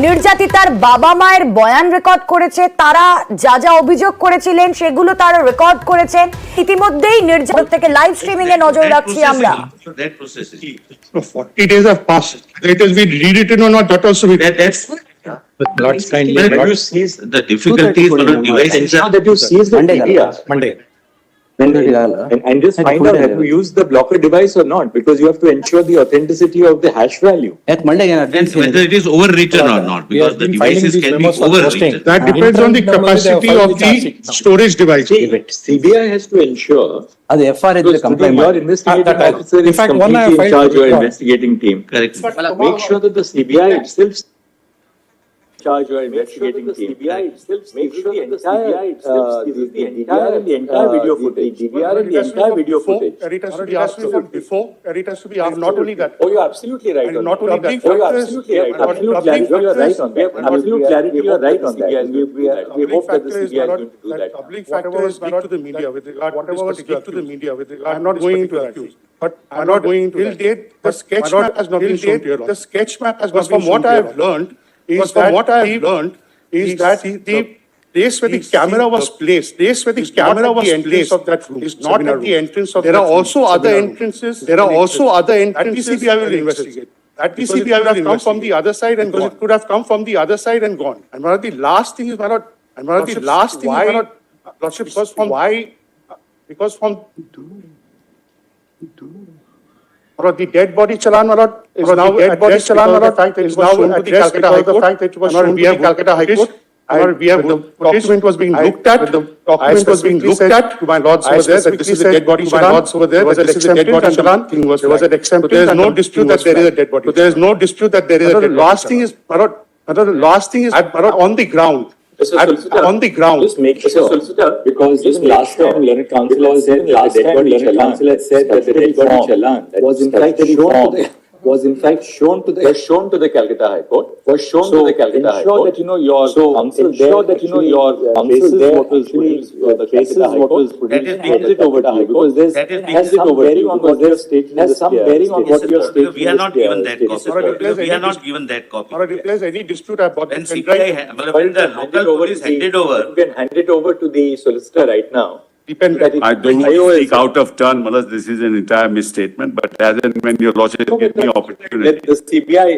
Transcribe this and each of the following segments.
নির্যাতিতার বাবা মায়ের বয়ান রেকর্ড করেছে, তারা যা যা অভিযোগ করেছিলেন সেগুলো তারা রেকর্ড করেছেন। ইতিমধ্যেই নির্যাতন থেকে লাইভ স্ট্রিমিং এ নজর রাখছি আমরা। 40 days have passed. It has been rewritten or not, that also we. That's Lord's kindly. when you seize the difficulties on a device is Now that you seize the media, Monday. and just find out have you used the blocker device or not, because you have to ensure the authenticity of the hash value. At Monday, and whether it is overwritten or not, because the devices can be overwritten. That depends on the capacity of the storage device. CBI has to ensure ಅದು FR because today complaint your investigating officer is completely in charge of your investigating team. Correct. Make sure that the CBI itself charge your investigating team. CBI itself make sure that the CBI itself the entire video footage. DVR and the entire video footage. It has to be asked from before, and it has to be asked not only that. Oh, you're absolutely right. And not only that. Oh, you're absolutely right. Absolute clarity, you're right on that. Absolute clarity, you're right on that. We hope that the CBI is going to do that. Public factors speak to the media with regard to this particular to the media with regard. I'm not going into that. But I'm not going into that. Till date, the sketch map has not been shown to your. The sketch map has not been shown. From what I have learned is that the place where the camera was placed, of that room is not at the entrance of. There are also other entrances. That PCBI will investigate. That PCBI will have come from the other side and it could have come from the other side and gone. And one of the last thing is because from the dead body chalan is now dead body chalan is now addressed because of the fact that it was shown to the Calcutta High Court. We have the document was being looked at. The document was being looked at. To my lords over there, that this is a dead body chalan. There was an dead body chalan. There was an exemption. There is no dispute that there is a dead body. There is no dispute that there is a dead body. The last thing is on the ground. On the ground. Just make sure, because even last time Learned Council has said that the dead body chalan was in fact shown to the Calcutta High Court. Was shown to the Calcutta High Court. Ensure that you know your counsel there. That you know your counsel there. What was the Calcutta High Court. Hand it over to you, because there's has some bearing on what you're stating. Has some bearing on what you're stating. We are not given that copy. We are not given that copy. Or if there's any dispute about when CBI, when the local police handed over, you can hand it over to the solicitor right now. I don't speak out of turn, Malas. This is an entire misstatement, but as and when your lordship gives me opportunity. The CBI,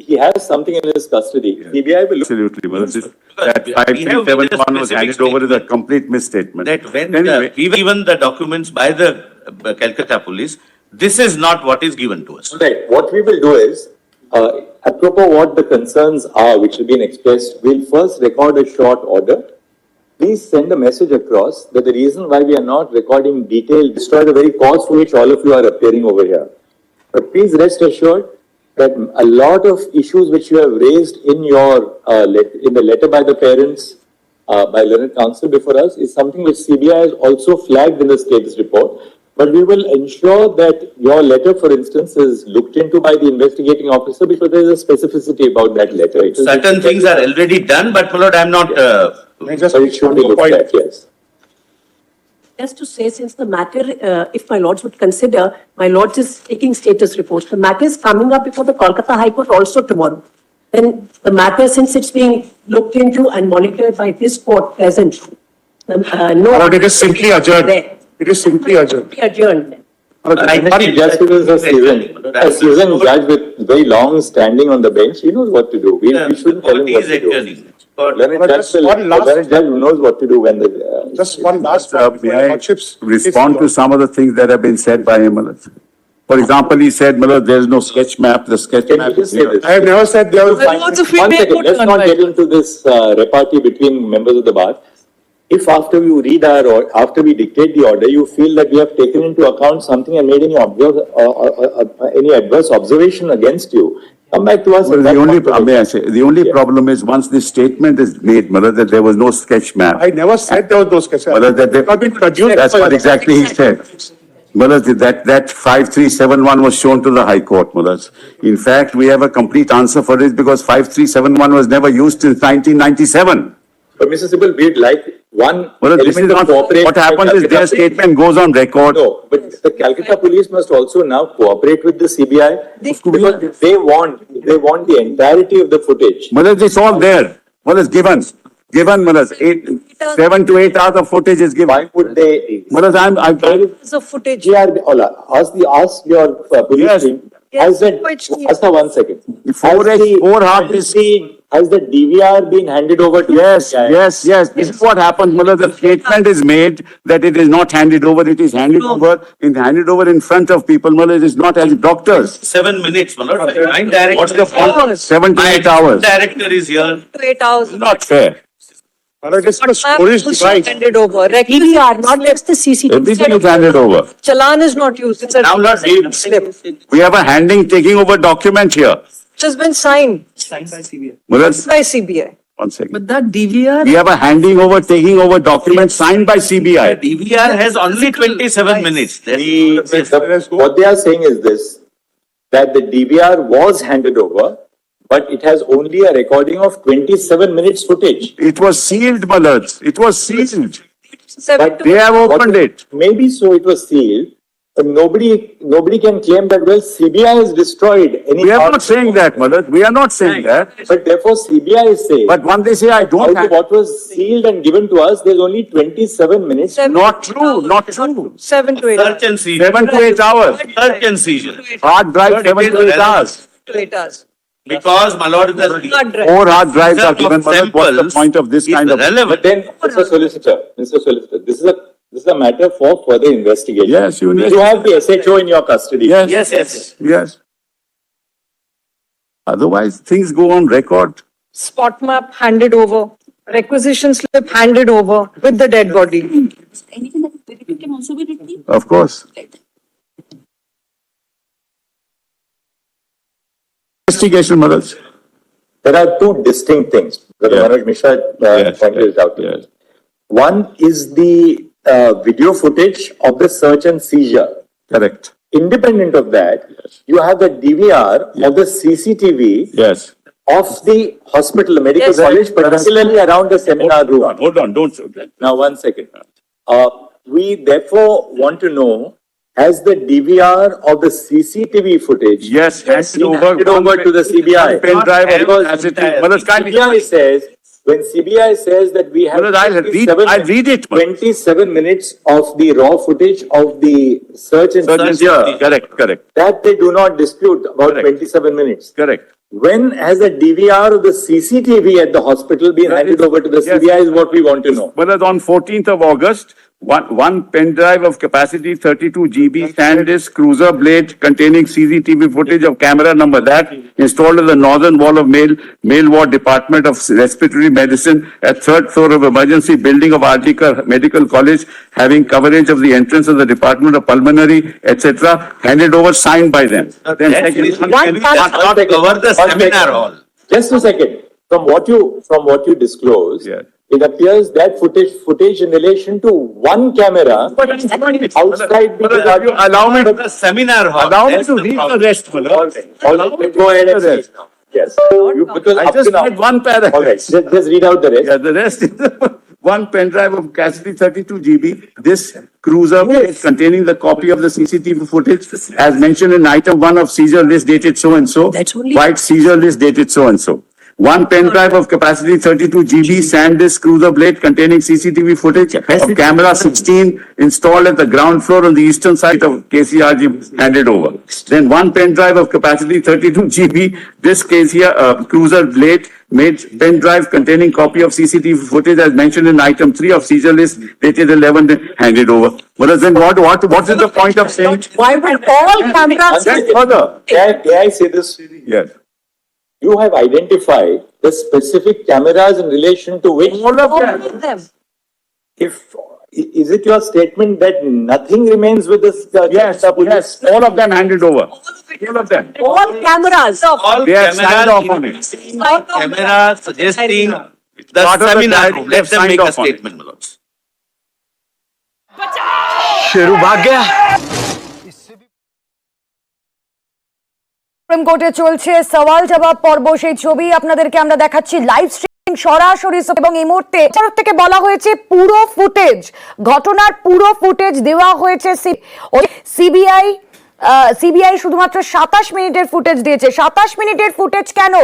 he has something in his custody. CBI will look. Absolutely, Malas. That 5371 was handed over is a complete misstatement. that when even the documents by the Calcutta police, this is not what is given to us. Right. What we will do is, apropos what the concerns are, which have been expressed, we'll first record a short order. Please send a message across that the reason why we are not recording detailed destroy the very cause for which all of you are appearing over here. But please rest assured that a lot of issues which you have raised in your in the letter by the parents, by Learned Council before us, is something which CBI has also flagged in the status report. But we will ensure that your letter, for instance, is looked into by the investigating officer, because there is a specificity about that letter. Certain things are already done, but my lord, I am not. So it should be looked at, yes. Just to say, since the matter, if my lords would consider, my lords is taking status reports. The matter is coming up before the Kolkata High Court also tomorrow. Then the matter, since it's being looked into and monitored by this court present, it is simply adjourned. It is simply adjourned. Justice is a seasoned judge with very long standing on the bench. He knows what to do. We shouldn't tell him what to do. Learned judge knows what to do when the. Just one last May I respond to some of the things that have been said by him, Malas? For example, he said, Malas, there is no sketch map. The sketch map is here. I have never said there was. One second. Let's not get into this repartee between members of the bar. If after you read or after we dictate the order, you feel that we have taken into account something and made any adverse observation against you, come back to us. Well, the only problem is once this statement is made, Malas, that there was no sketch map. I never said there was no sketch map. Malas, that they have been produced. That's what exactly he said. Malas, that 5371 was shown to the High Court, Malas. In fact, we have a complete answer for it because 5371 was never used since 1997. But Mr. Sibal, one Well, this is element of not, cooperation. what happens is their Calcutta statement goes on record. No, but the Calcutta police must also now cooperate with the CBI because they want the entirety of the footage. Malas, it's all there. Malas, given, Malas, 7 to 8 hours of footage is given. Why would they? Malas, I'm, So footage. Ola, ask your police Yes. team. Has that, Asta, 1 second. Has the DVR been handed over to yes, the CBI? yes. This is what happens, Malas. The statement is made that it is not handed over. It is handed over in front of people. Malas, it is not as doctors. 7 minutes, my lord. My director. What's the point? 7 to 8 hours. Director is here. 8 hours. Not fair. The story is right. Handed over. DVR, not just the CCTV. Everything is handed over. Challan is not used. It's a Now, Lord, slip, We have a taking over document here. which has been signed Malas, by CBI. 1 second. But that DVR. We have a taking over document signed by CBI. DVR has only 27 minutes. What they are saying is this, that the DVR was handed over, but it has only a recording of 27 minutes footage. It was sealed, Malas. It was sealed. Seven But to They have opened it. Maybe so it was sealed, but nobody can claim that, well, CBI has destroyed any. We are part- not saying that, Malas. We are not saying that. But therefore CBI is saying. But when they say I don't out of have, what was sealed and given to us, there's only 27 minutes. not true, not true. 7 to 8 Search and seizure. 7 to 8 hours. Search and seizure. Hard drive, 7 to 8 hours. to 8 hours. Because, my lord, the Not right. 4 hard drives are given, Malas. What's the samples point of this is kind of? relevant. But then, Mr. Solicitor, this is a matter for further investigation. Yes, you You have the SHO in your custody. Yes. Otherwise, things go on record. Spot map handed over. Requisition slip handed over with the dead body. Anything that is verified can also be retrieved. Of course. Investigation, Malas. There are two distinct things. Brother Yeah. Manoj Mishra pointed it out. Yes. One is the video footage of the search and seizure. Correct. Independent of that, you have the DVR of the CCTV Yes. of the hospital, the medical Yes. college, particularly around the seminar room. Hold on, don't. Now, 1 second. We therefore want to know, has the DVR of the CCTV footage Yes, been handed over to the CBI? Pen drive, Because as it is. Malas, kindly. CBI says, when CBI says that we have Malas, I'll read it. Malas. 27 minutes of the raw footage of the search and seizure, Correct. that they do not dispute about Correct. 27 minutes. Correct. When has the DVR of the CCTV at the hospital been handed over to the Yes. CBI is what we want to know. Well, on 14th of August, one pen drive of capacity 32 GB SanDisk cruiser blade containing CCTV footage of camera number that installed on the northern wall of male ward department of respiratory medicine at 3rd floor of emergency building of Ardika Medical College, having coverage of the entrance of the Department of Pulmonary, etc., handed over, signed by them. Then second, Not cover the seminar hall. Just a second. From what you disclose, Yeah. it appears that footage in relation to one camera outside the department. allow me The seminar hall. Allow me That's to the read the problem. rest, Malas. All right, go ahead and read now. Yes. Because I up just to now- read one paragraph. All right, just read out the rest. Yeah, the rest is one pen drive of capacity 32 GB. This cruiser is containing the copy of the CCTV footage as mentioned in item 1 of seizure list dated so and so. That's only- White seizure list dated so and so. One pen drive of capacity 32 GB SanDisk cruiser blade containing CCTV footage of camera 16 installed at the ground floor on the eastern side of KCRG handed over. Then one pen drive of capacity 32 GB, this cruiser blade made pen drive containing copy of CCTV footage as mentioned in item 3 of seizure list dated 11 handed over. What is the point of saying? Why would all cameras? Then further. May I say this? Yes. You have identified the specific cameras in relation to which, All of All them. of them. is it your statement that nothing remains with this? Yes, all of them handed over. All of them. All cameras. All They have signed cameras off on it. Cameras suggesting the Part of the seminar drive, room. they've Let them signed make a off on it. statement, my lords. Sheru भाग गया। Supreme কোর্টে চলছে সওয়াল জবাব পর্ব, সেই ছবি আপনাদেরকে আমরা দেখাচ্ছি লাইভ স্ট্রিমিং সরাসরি এবং এই মুহূর্তে তরফ থেকে বলা হয়েছে পুরো ফুটেজ, ঘটনার পুরো ফুটেজ দেওয়া হয়েছে সিবিআই শুধুমাত্র 27 মিনিটের ফুটেজ দিয়েছে। 27 মিনিটের ফুটেজ কেন?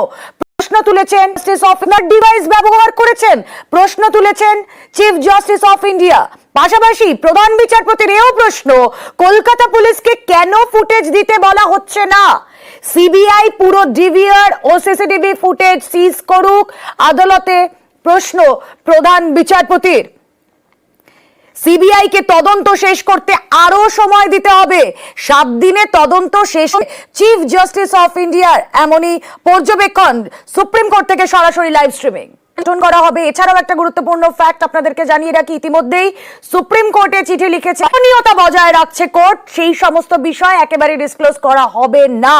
প্রশ্ন তুলেছেন জাস্টিস অফ ডিভাইস ব্যবহার করেছেন, প্রশ্ন তুলেছেন চিফ জাস্টিস অফ ইন্ডিয়া। পাশাপাশি প্রধান বিচারপতির এও প্রশ্ন, কলকাতা পুলিশকে কেন ফুটেজ দিতে বলা হচ্ছে না? সিবিআই পুরো ডিভিআর ও সিসিটিভি ফুটেজ সিজ করুক। আদালতে প্রশ্ন প্রধান বিচারপতির। সিবিআই কে তদন্ত শেষ করতে আরো সময় দিতে হবে, 7 দিনে তদন্ত শেষ। চিফ জাস্টিস অফ ইন্ডিয়ার এমনই পর্যবেক্ষণ সুপ্রিম কোর্ট থেকে সরাসরি লাইভ স্ট্রিমিং করা হবে। এছাড়াও একটা গুরুত্বপূর্ণ ফ্যাক্ট আপনাদেরকে জানিয়ে রাখি, ইতিমধ্যেই সুপ্রিম কোর্টে চিঠি লিখেছে, গোপনীয়তা বজায় রাখছে কোর্ট, সেই সমস্ত বিষয় একেবারে ডিসক্লোজ করা হবে না।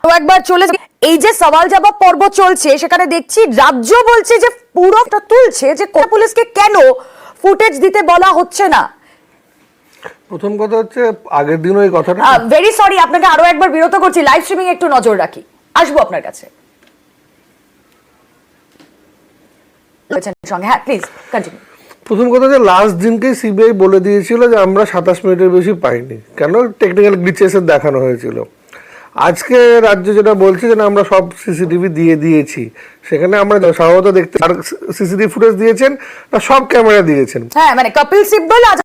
একবার চলে এই যে সওয়াল জবাব পর্ব চলছে, সেখানে দেখছি রাজ্য বলছে যে পুরোটা তুলছে যে পুলিশকে কেন ফুটেজ দিতে বলা হচ্ছে না। প্রথম কথা হচ্ছে আগের দিনও এই কথাটা, ভেরি সরি আপনাকে আরো একবার বিরত করছি, লাইভ স্ট্রিমিং একটু নজর রাখি, আসবো আপনার কাছে। হ্যাঁ প্লিজ কন্টিনিউ। প্রথম কথা যে লাস্ট দিনকেই সিবিআই বলে দিয়েছিল যে আমরা 27 মিনিটের বেশি পাইনি, কেন টেকনিক্যাল গ্লিচেসে দেখানো হয়েছিল। আজকে রাজ্য যেটা বলছে যে না আমরা সব সিসিটিভি দিয়ে দিয়েছি, সেখানে আমরা স্বাভাবিক দেখতে সিসিটিভি ফুটেজ দিয়েছেন না সব ক্যামেরা দিয়েছেন। হ্যাঁ মানে কপিল সিব্বল আজ